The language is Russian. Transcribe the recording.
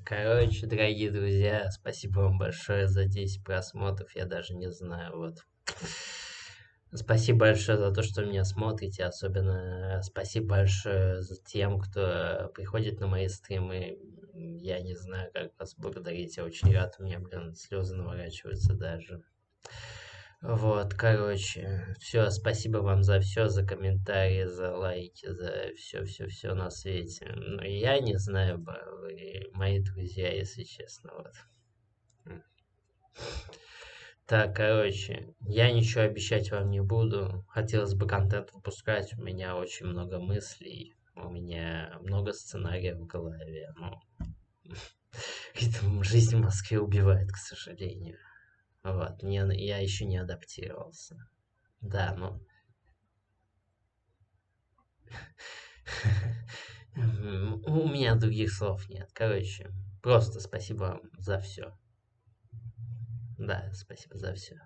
Короче, дорогие друзья, спасибо вам большое за 10 просмотров. Я даже не знаю, вот. Спасибо большое за то, что меня смотрите. Особенно спасибо большое за тем, кто приходит на мои стримы. Я не знаю, как вас благодарить. Я очень рад. У меня, блин, слезы наворачиваются даже. Вот, короче, все, спасибо вам за комментарии, за лайки, за все на свете. Ну, я не знаю, вы мои друзья, если честно, вот. Так, короче, я ничего обещать вам не буду. Хотелось бы контент выпускать, у меня очень много мыслей, у меня много сценариев в голове, но жизнь в Москве убивает, к сожалению. Вот, я еще не адаптировался. Да, ну, у меня других слов нет. Короче, просто спасибо вам за все. Да, спасибо за все.